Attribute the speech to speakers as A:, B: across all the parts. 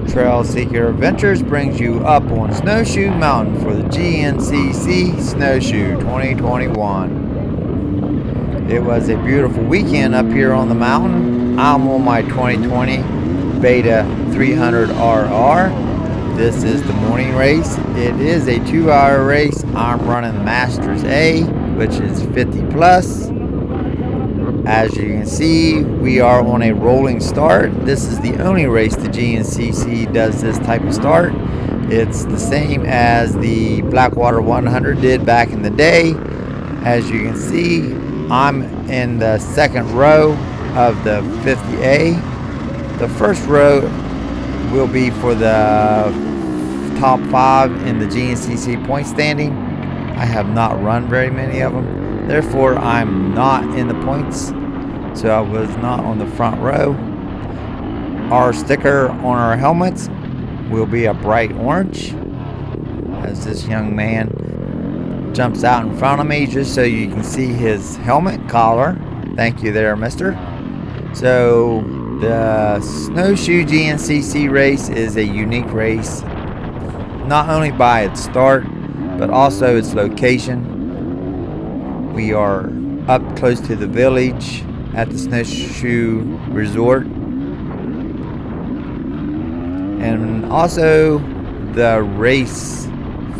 A: Trail Seeker Adventures brings you up on Snowshoe Mountain for the GNCC SNOWSHOE 2021. It was a beautiful weekend up here on the mountain. I'm on my 2020 Beta 300RR. This is the morning race. It is a 2-hour race. I'm running Masters A, which is 50 plus. As you can see, we are on a rolling start. This is the only race the GNCC does this type of start. It's the same as the Blackwater 100 did back in the day. As you can see, I'm in the second row of the 50A. The first row will be for the top 5 in the GNCC point standing. I have not run very many of them. Therefore, I'm not in the points, so I was not on the front row. Our sticker on our helmets will be a bright orange, as this young man jumps out in front of me just so you can see his helmet collar. Thank you there, mister. So the Snowshoe GNCC race is a unique race, not only by its start, but also its location. We are up close to the village at the Snowshoe Resort, and also the race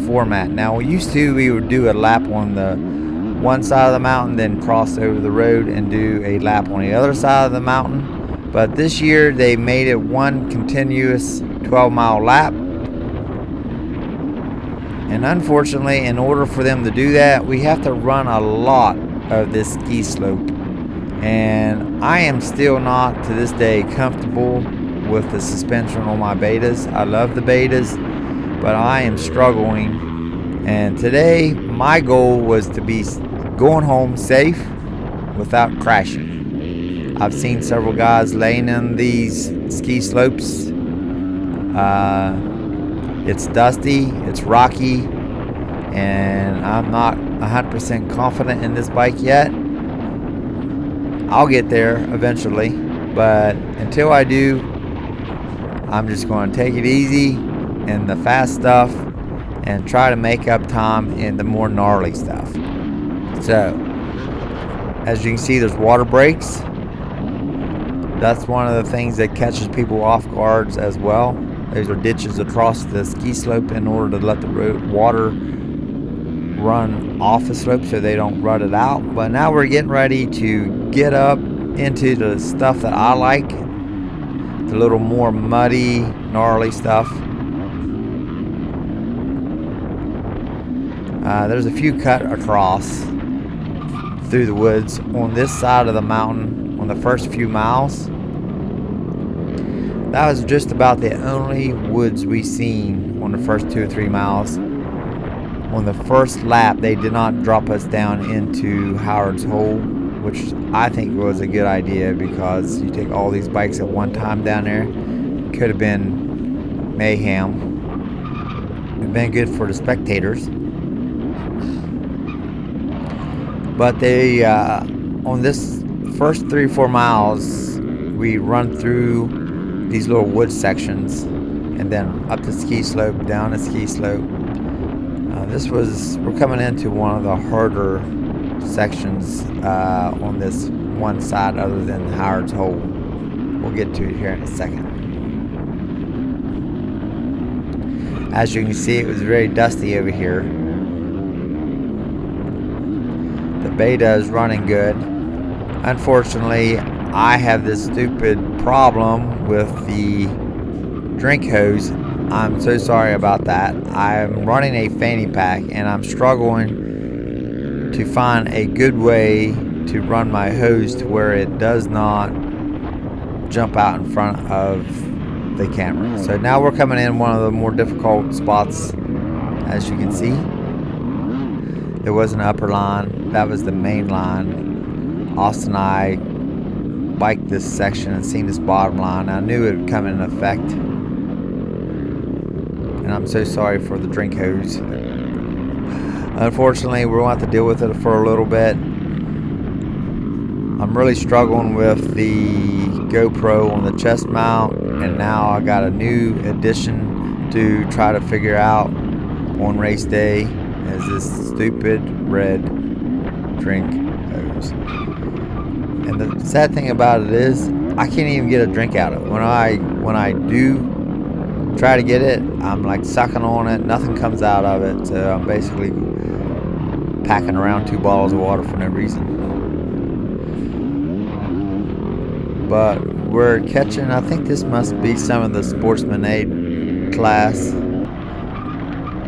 A: format. Now, we would do a lap on the one side of the mountain, then cross over the road and do a lap on the other side of the mountain. But this year they made it one continuous 12-mile lap. And unfortunately, in order for them to do that, we have to run a lot of this ski slope. And I am still not, to this day, comfortable with the suspension on my betas. I love the betas, but I am struggling. And today, my goal was to be going home safe without crashing. I've seen several guys laying in these ski slopes. It's dusty, it's rocky, and I'm not 100% confident in this bike yet. I'll get there eventually, but until I do, I'm just going to take it easy in the fast stuff and try to make up time in the more gnarly stuff. So, as you can see, there's water breaks. That's one of the things that catches people off guard as well. Those are ditches across the ski slope in order to let the water run off the slope so they don't rut it out. But now we're getting ready to get up into the stuff that I like, the little more muddy, gnarly stuff. There's a few cut across through the woods on this side of the mountain on the first few miles. That was just about the only woods we seen on the first 2 or 3 miles. On the first lap, they did not drop us down into Howard's Hole, which I think was a good idea, because you take all these bikes at one time down there, could have been mayhem. It would have been good for the spectators. But they, on this first 3 or 4 miles, we run through these little wood sections and then up the ski slope, down the ski slope. We're coming into one of the harder sections on this one side other than Howard's Hole. We'll get to it here in a second. As you can see, it was very dusty over here. The beta is running good. Unfortunately, I have this stupid problem with the drink hose. I'm so sorry about that. I'm running a fanny pack and I'm struggling to find a good way to run my hose to where it does not jump out in front of the camera. So now we're coming in one of the more difficult spots. As you can see, there was an upper line. That was the main line. Austin and I biked this section and seen this bottom line. I knew it would come in effect. And I'm so sorry for the drink hose. Unfortunately, we're going to have to deal with it for a little bit. I'm really struggling with the GoPro on the chest mount, and now I got a new addition to try to figure out on race day, is this stupid red drink hose. And the sad thing about it is I can't even get a drink out of it. When I do try to get it, I'm like sucking on it, nothing comes out of it. So I'm basically packing around 2 bottles of water for no reason. But we're catching, I think this must be some of the Sportsman 8 class.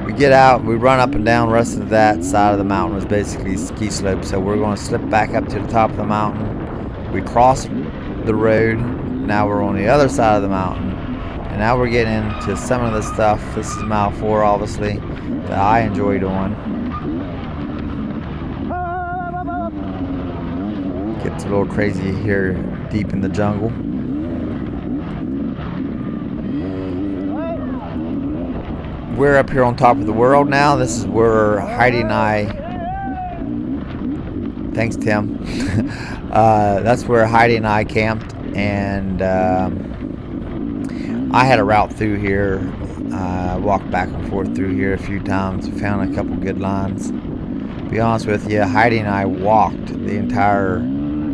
A: We get out, we run up and down. The rest of that side of the mountain was basically ski slope, so we're going to slip back up to the top of the mountain. We crossed the road, now we're on the other side of the mountain, and now we're getting into some of the stuff. This is mile 4, obviously, that I enjoy doing. Gets a little crazy here deep in the jungle. We're up here on top of the world now. This is where Heidi and I, thanks Tim, that's where Heidi and I camped, and I had a route through here. I walked back and forth through here a few times, found a couple good lines. To be honest with you, Heidi and I walked the entire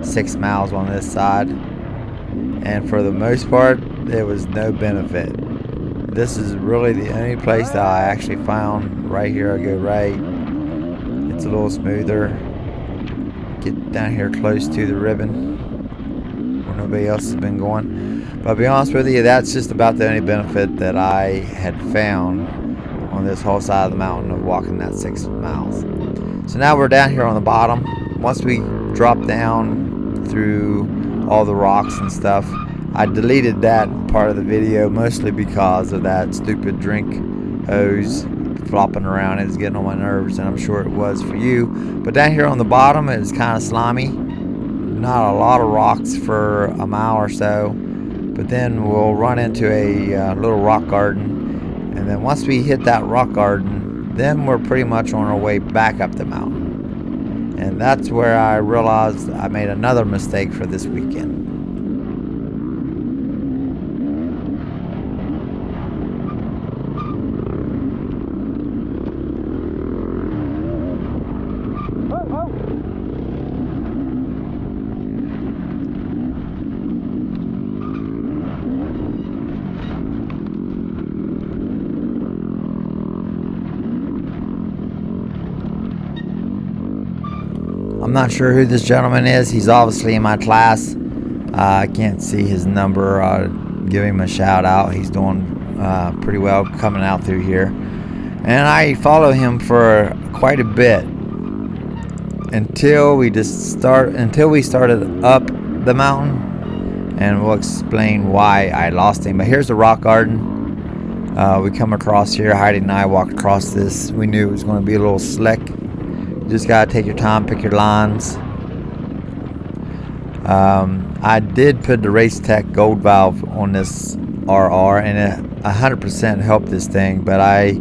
A: 6 miles on this side, and for the most part there was no benefit. This is really the only place that I actually found. Right here I go right, it's a little smoother. Get down here close to the ribbon where nobody else has been going. But to be honest with you, that's just about the only benefit that I had found on this whole side of the mountain of walking that 6 miles. So now we're down here on the bottom. Once we drop down through all the rocks and stuff, I deleted that part of the video mostly because of that stupid drink hose flopping around. It was getting on my nerves, and I'm sure it was for you. But down here on the bottom, it was kind of slimy. Not a lot of rocks for a mile or so, but then we'll run into a little rock garden, and then once we hit that rock garden, then we're pretty much on our way back up the mountain. And that's where I realized I made another mistake for this weekend. I'm not sure who this gentleman is. He's obviously in my class. I can't see his number. I'll give him a shout out. He's doing pretty well coming out through here. And I follow him for quite a bit until we started up the mountain, and we'll explain why I lost him. But here's the rock garden. We come across here. Heidi and I walked across this. We knew it was going to be a little slick. Just gotta take your time, pick your lines. I did put the Race Tech gold valve on this RR, and it 100% helped this thing, but I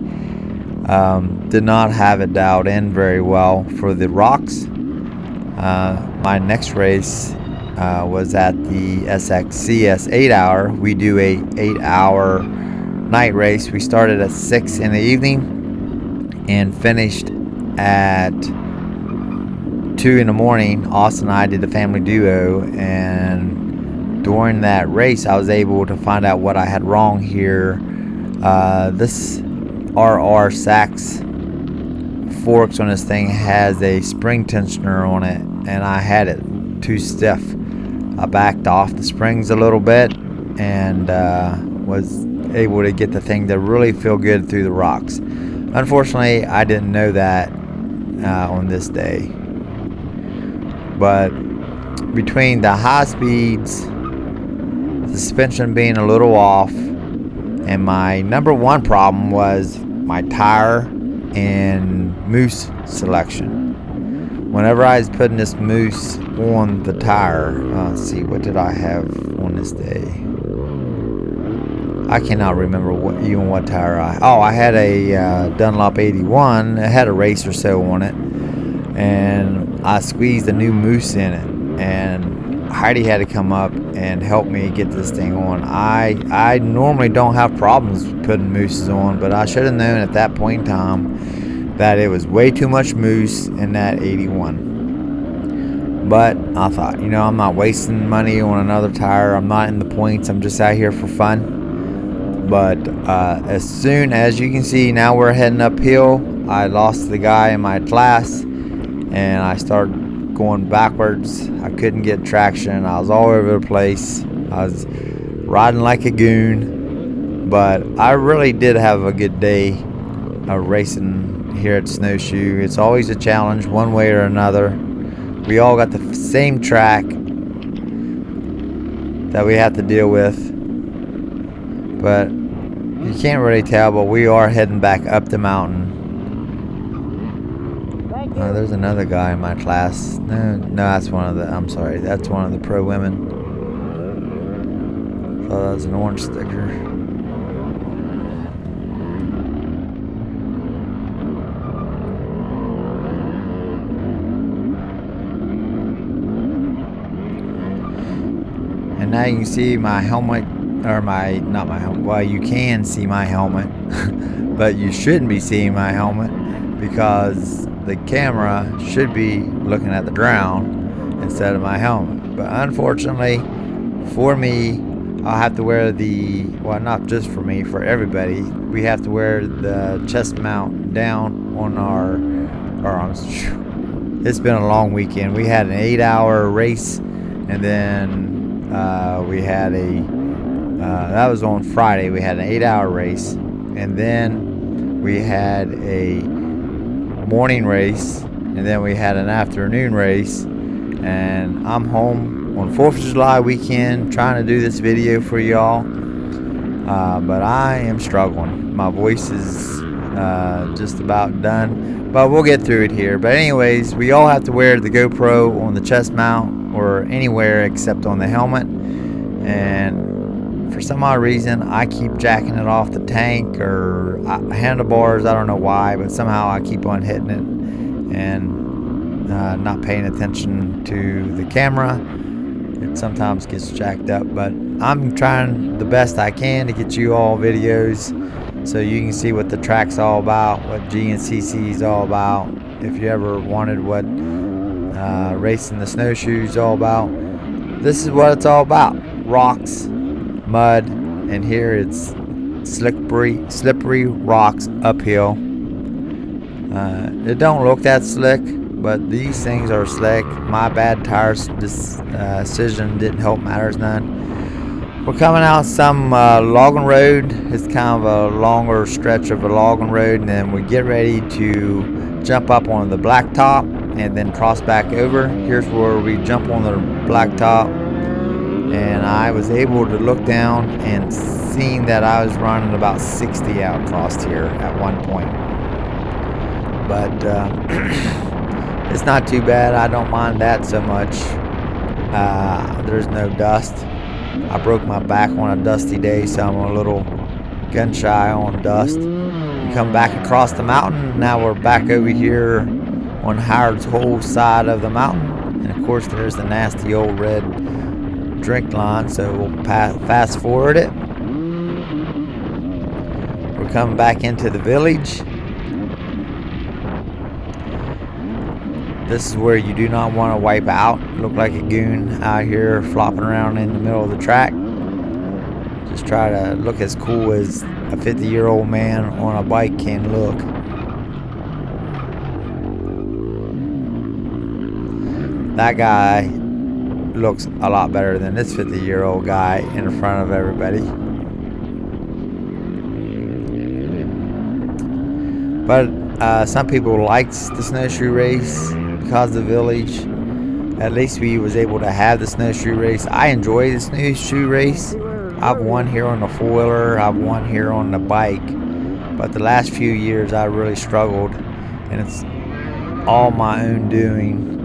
A: did not have it dialed in very well for the rocks. My next race was at the SXCS 8 hour. We do a 8-hour night race. We started at 6 in the evening and finished at 2 in the morning. Austin and I did the family duo, and during that race I was able to find out what I had wrong here. This RR Sachs forks on this thing has a spring tensioner on it, and I had it too stiff. I backed off the springs a little bit and was able to get the thing to really feel good through the rocks. Unfortunately, I didn't know that on this day. But between the high speeds, suspension being a little off, and my number one problem was my tire and mousse selection. Whenever I was putting this mousse on the tire, let's see, what did I have on this day? I cannot remember what tire I had a Dunlop 81. It had a race or so on it, and I squeezed a new mousse in it, and Heidi had to come up and help me get this thing on. I normally don't have problems putting mooses on, but I should have known at that point in time that it was way too much moose in that 81. But I thought, you know, I'm not wasting money on another tire. I'm not in the points. I'm just out here for fun. But as soon as you can see, now we're heading uphill. I lost the guy in my class, and I started going backwards. I couldn't get traction. I was all over the place. I was riding like a goon, but I really did have a good day of racing here at Snowshoe. It's always a challenge one way or another. We all got the same track that we have to deal with, but you can't really tell, but we are heading back up the mountain. Oh, there's another guy in my class. No, that's one of the, I'm sorry, that's one of the pro women. Thought that was an orange sticker. And now you can see my helmet, or not my helmet, well, you can see my helmet, but you shouldn't be seeing my helmet because the camera should be looking at the ground instead of my helmet. But unfortunately for me, I'll have to wear the, well, not just for me, for everybody, we have to wear the chest mount down on our arms. It's been a long weekend. We had an 8-hour race, and then we had that was on Friday. We had an 8-hour race, and then we had a morning race, and then we had an afternoon race. And I'm home on 4th of July weekend trying to do this video for y'all, but I am struggling. My voice is just about done, but we'll get through it here. But anyways, we all have to wear the GoPro on the chest mount or anywhere except on the helmet, and for some odd reason I keep jacking it off the tank or handlebars. I don't know why, but somehow I keep on hitting it and not paying attention to the camera. It sometimes gets jacked up, but I'm trying the best I can to get you all videos so you can see what the track's all about, what GNCC is all about. If you ever wondered what racing the snowshoes is all about, this is what it's all about. Rocks, mud, and here it's slippery rocks uphill. It don't look that slick, but these things are slick. My bad tires decision didn't help matters none. We're coming out some logging road. It's kind of a longer stretch of a logging road, and then we get ready to jump up on the blacktop and then cross back over. Here's where we jump on the blacktop, and I was able to look down and seen that I was running about 60 out across here at one point. But it's not too bad. I don't mind that so much. There's no dust. I broke my back on a dusty day, so I'm a little gun shy on dust. We come back across the mountain. Now we're back over here on Howard's Hole side of the mountain, and of course there's the nasty old red drink line, so we'll fast forward it. We're coming back into the village. This is where you do not want to wipe out. Look like a goon out here flopping around in the middle of the track. Just try to look as cool as a 50-year-old man on a bike can look. That guy looks a lot better than this 50-year-old guy in the front of everybody. But some people liked the snowshoe race because of the village. At least we was able to have the snowshoe race. I enjoy the snowshoe race. I've won here on the four-wheeler, I've won here on the bike, but the last few years I really struggled, and it's all my own doing.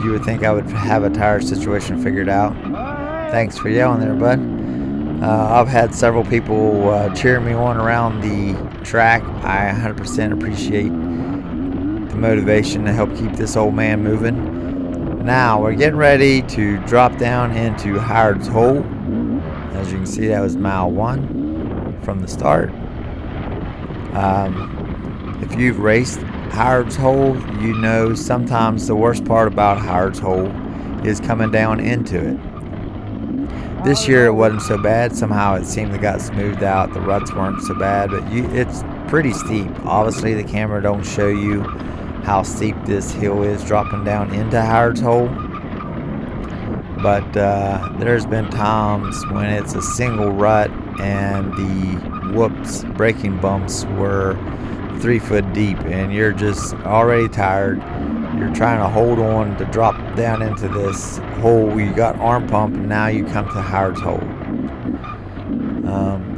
A: You would think I would have a tire situation figured out. Thanks for yelling there, bud. I've had several people cheer me on around the track. I 100% appreciate the motivation to help keep this old man moving. Now we're getting ready to drop down into Howard's Hole. As you can see, that was mile 1 from the start. If you've raced Howard's Hole, you know sometimes the worst part about Howard's Hole is coming down into it. This year it wasn't so bad. Somehow it seemed to got smoothed out. The ruts weren't so bad, but it's pretty steep. Obviously the camera don't show you how steep this hill is dropping down into Howard's Hole. But there's been times when it's a single rut and the braking bumps were 3 foot deep and you're just already tired. You're trying to hold on to drop down into this hole. You got arm pump and now you come to Howard's Hole.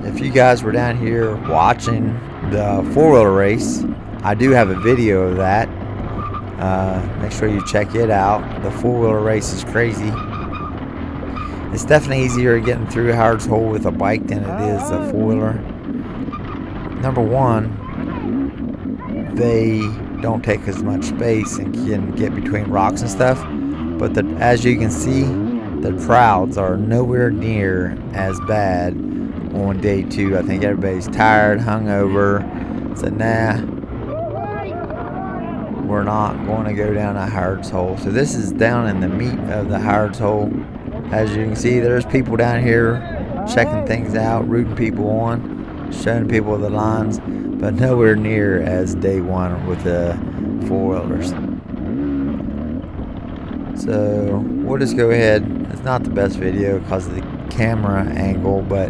A: If you guys were down here watching the 4-wheeler race, I do have a video of that. Make sure you check it out. The 4-wheeler race is crazy. It's definitely easier getting through Howard's Hole with a bike than it is a 4-wheeler. Number one, they don't take as much space and can get between rocks and stuff. But as you can see, the crowds are nowhere near as bad on day 2. I think everybody's tired, hungover. Said, nah, we're not going to go down to Howard's Hole. So this is down in the meat of the Howard's Hole. As you can see, there's people down here checking things out, rooting people on, showing people the lines, but nowhere near as day 1 with the 4-wheelers. So we'll just go ahead. It's not the best video because of the camera angle, but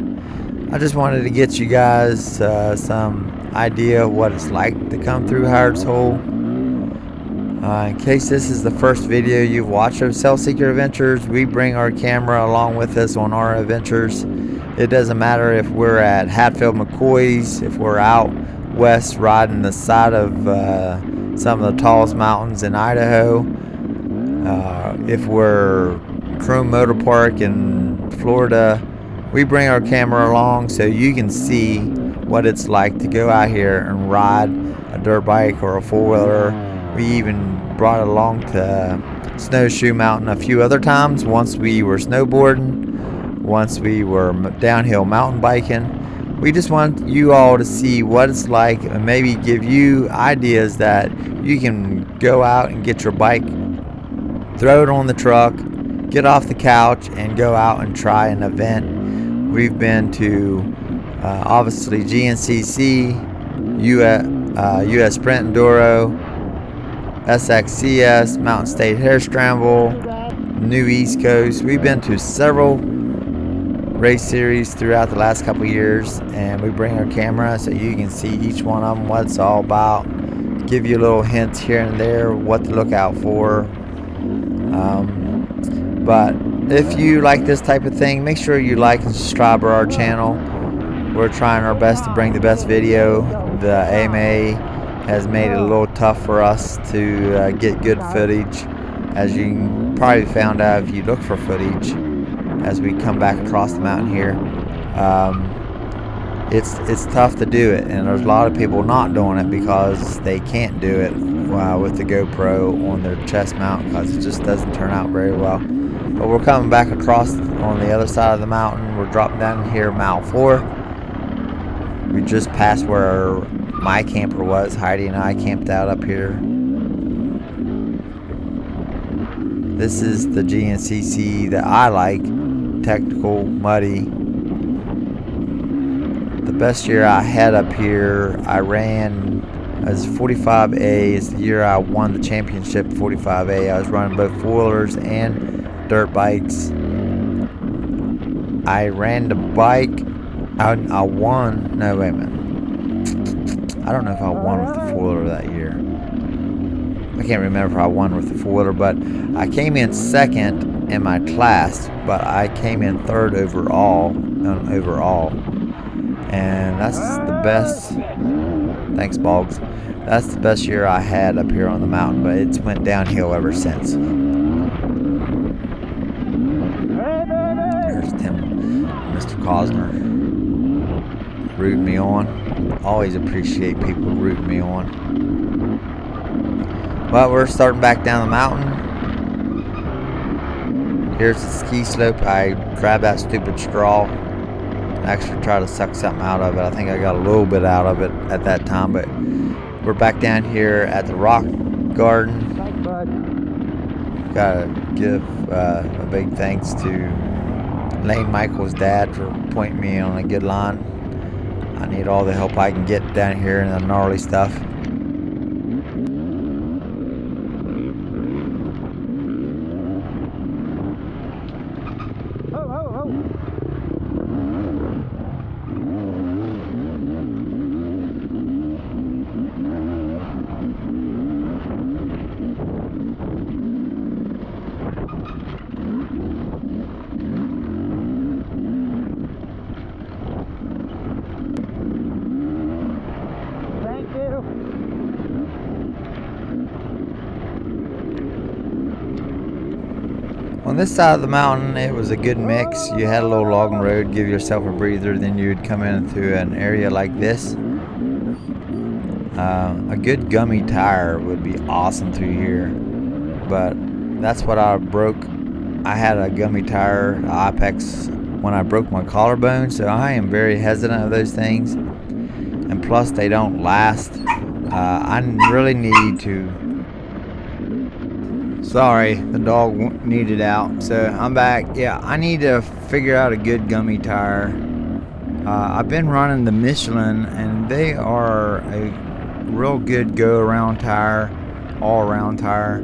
A: I just wanted to get you guys some idea of what it's like to come through Howard's Hole. In case this is the first video you've watched of Cell Seeker Adventures, we bring our camera along with us on our adventures. It doesn't matter if we're at Hatfield McCoy's, if we're out west riding the side of some of the tallest mountains in Idaho, if we're Chrome Motor Park in Florida. We bring our camera along so you can see what it's like to go out here and ride a dirt bike or a 4-wheeler. We even brought it along to Snowshoe Mountain a few other times. Once we were snowboarding, once we were downhill mountain biking. We just want you all to see what it's like and maybe give you ideas that you can go out and get your bike, throw it on the truck, get off the couch and go out and try an event. We've been to obviously GNCC, US Sprint Enduro, SXCS, Mountain State Hare Scramble, New East Coast. We've been to several race series throughout the last couple years, and we bring our camera so you can see each one of them, what it's all about, give you little hints here and there what to look out for. But if you like this type of thing, make sure you like and subscribe to our channel. We're trying our best to bring the best video. The AMA has made it a little tough for us to get good footage, as you probably found out if you look for footage as we come back across the mountain here. It's tough to do it, and there's a lot of people not doing it because they can't do it with the GoPro on their chest mount because it just doesn't turn out very well. But we're coming back across on the other side of the mountain. We're dropping down here mile 4. We just passed where my camper was. Heidi and I camped out up here. This is the GNCC that I like, technical, muddy. The best year I had up here, I ran as 45A. It's the year I won the championship 45A. I was running both 4-wheelers and dirt bikes. I ran the bike. I won. No, wait a minute. I don't know if I won with the 4-wheeler that year. I can't remember if I won with the 4-wheeler, but I came in second in my class, but I came in third overall. And that's the best. Thanks, Boggs. That's the best year I had up here on the mountain, but it's went downhill ever since. There's Tim, Mr. Cosner, rooting me on. Always appreciate people rooting me on. But we're starting back down the mountain. Here's the ski slope. I grabbed that stupid straw. Actually tried to suck something out of it. I think I got a little bit out of it at that time, but we're back down here at the rock garden. Gotta give a big thanks to Lane Michael's dad for pointing me on a good line. I need all the help I can get down here in the gnarly stuff. On this side of the mountain, it was a good mix. You had a little logging road, give yourself a breather, then you would come into an area like this. A good gummy tire would be awesome through here, but that's what I broke. I had a gummy tire, Apex, when I broke my collarbone, so I am very hesitant of those things, and plus they don't last. I really need to. Sorry, the dog needed out, so I'm back. Yeah, I need to figure out a good gummy tire. I've been running the Michelin, and they are a real good go-around tire, all-around tire,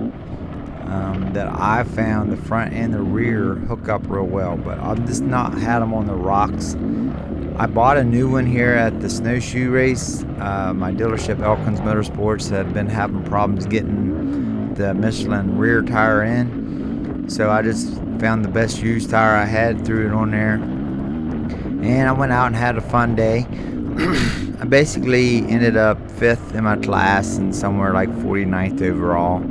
A: that I found the front and the rear hook up real well, but I've just not had them on the rocks. I bought a new one here at the snowshoe race. My dealership, Elkins Motorsports, had been having problems getting the Michelin rear tire in, so I just found the best used tire I had, threw it on there, and I went out and had a fun day. I basically ended up 5th in my class and somewhere like 49th overall.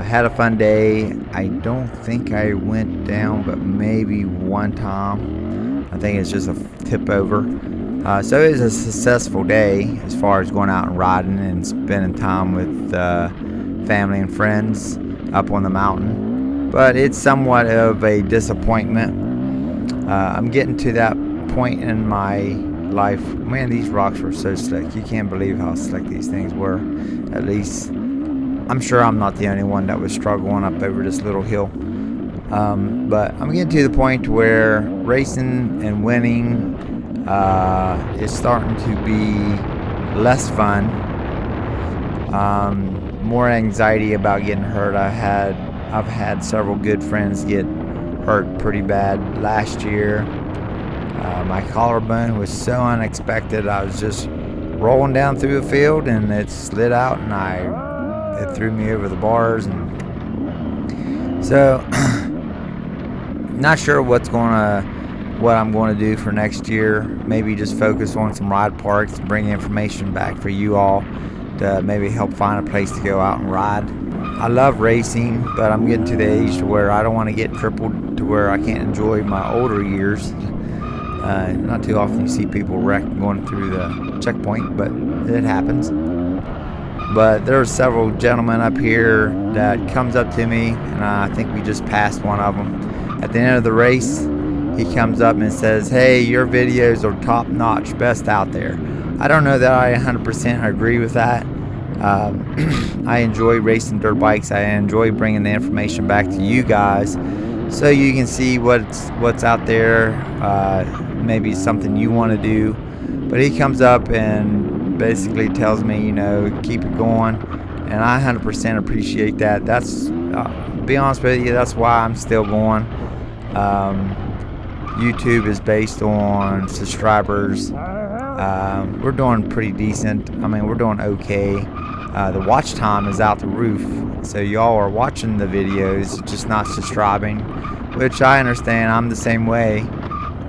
A: Had a fun day. I don't think I went down, but maybe one time. I think it's just a tip over. So it was a successful day as far as going out and riding and spending time with family and friends up on the mountain, but it's somewhat of a disappointment. I'm getting to that point in my life. Man, these rocks were so slick. You can't believe how slick these things were. At least I'm sure I'm not the only one that was struggling up over this little hill, but I'm getting to the point where racing and winning is starting to be less fun. More anxiety about getting hurt. I've had several good friends get hurt pretty bad last year. My collarbone was so unexpected. I was just rolling down through a field and it slid out, and it threw me over the bars, and so not sure what I'm going to do for next year. Maybe just focus on some ride parks, bring information back for you all to maybe help find a place to go out and ride. I love racing, but I'm getting to the age to where I don't want to get crippled to where I can't enjoy my older years. Not too often you see people wreck going through the checkpoint, but it happens. But there are several gentlemen up here that comes up to me, and I think we just passed one of them. At the end of the race, he comes up and says, "Hey, your videos are top notch, best out there." I don't know that I 100% agree with that. I enjoy racing dirt bikes. I enjoy bringing the information back to you guys so you can see what's out there, maybe something you want to do. But he comes up and basically tells me, keep it going, and I 100% appreciate that. That's, be honest with you, that's why I'm still going. YouTube is based on subscribers. We're doing pretty decent. I mean, we're doing okay. The watch time is out the roof, so y'all are watching the videos, just not subscribing, which I understand. I'm the same way.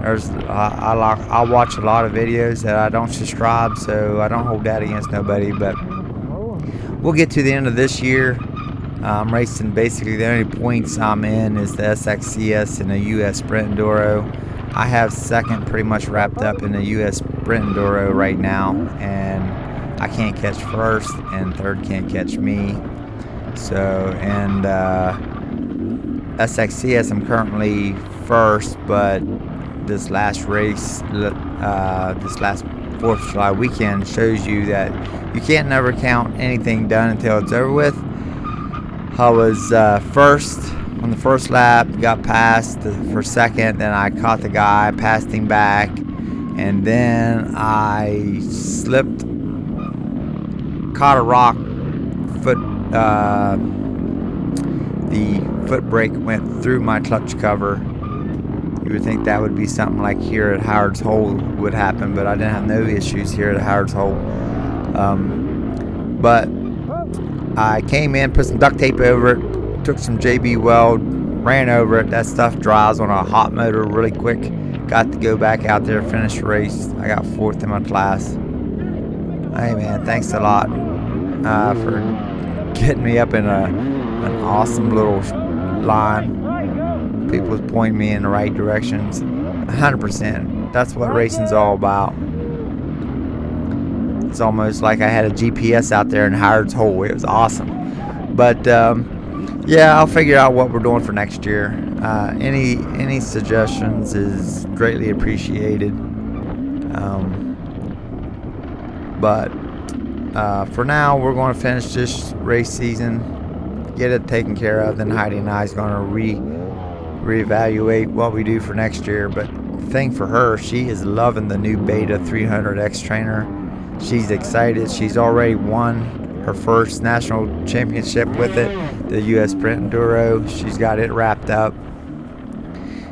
A: I watch a lot of videos that I don't subscribe, so I don't hold that against nobody. But we'll get to the end of this year. I'm racing, basically the only points I'm in is the SXCS and the US Sprint Enduro. I have second pretty much wrapped up in the US Sprint Enduro right now, and I can't catch first, and third can't catch me. So, and SXCS, I'm currently first, but this last race, this last 4th of July weekend shows you that you can't never count anything done until it's over with. I was first on the first lap, got past for second, then I caught the guy, passed him back, and then I slipped, caught a rock, the foot brake went through my clutch cover. You would think that would be something like here at Howard's Hole would happen, but I didn't have no issues here at Howard's Hole. But I came in, put some duct tape over it, took some JB weld, ran over it. That stuff dries on a hot motor really quick. Got to go back out there, finish the race. I got 4th in my class. Hey man, thanks a lot for getting me up in an awesome little line. People was pointing me in the right directions. 100%. That's what racing's all about. It's almost like I had a GPS out there in Howard's Hole. It was awesome. But yeah, I'll figure out what we're doing for next year. Any suggestions is greatly appreciated. But for now, we're going to finish this race season, get it taken care of. Then Heidi and I is going to reevaluate what we do for next year. But the thing for her, she is loving the new Beta 300X trainer. She's excited. She's already won her first national championship with it, the US Sprint Enduro. She's got it wrapped up.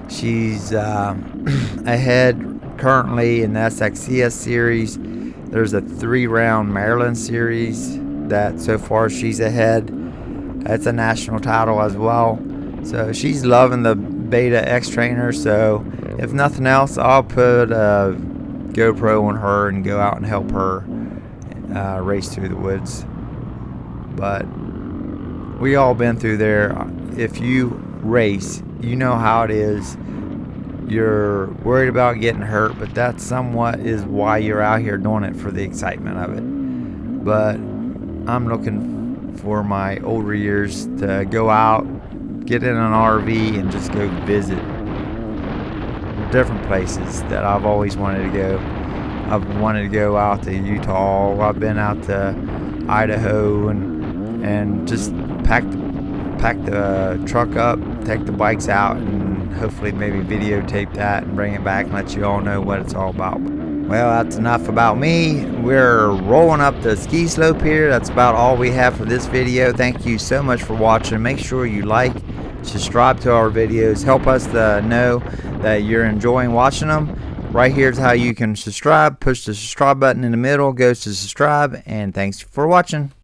A: She's ahead currently in the SXCS series. There's a 3-round Maryland series that so far she's ahead. That's a national title as well. So she's loving the Beta X trainer. So if nothing else, I'll put a GoPro on her and go out and help her race through the woods. But we all been through there. If you race, you know how it is. You're worried about getting hurt, but that somewhat is why you're out here doing it, for the excitement of it. But I'm looking for my older years to go out, get in an RV, and just go visit different places that I've always wanted to go. I've wanted to go out to Utah. I've been out to Idaho and just pack the truck up, take the bikes out, and hopefully maybe videotape that and bring it back and let you all know what it's all about. Well, that's enough about me. We're rolling up the ski slope here. That's about all we have for this video. Thank you so much for watching. Make sure you like, subscribe to our videos. Help us to know that you're enjoying watching them. Right here is how you can subscribe. Push the subscribe button in the middle, goes to subscribe, and thanks for watching.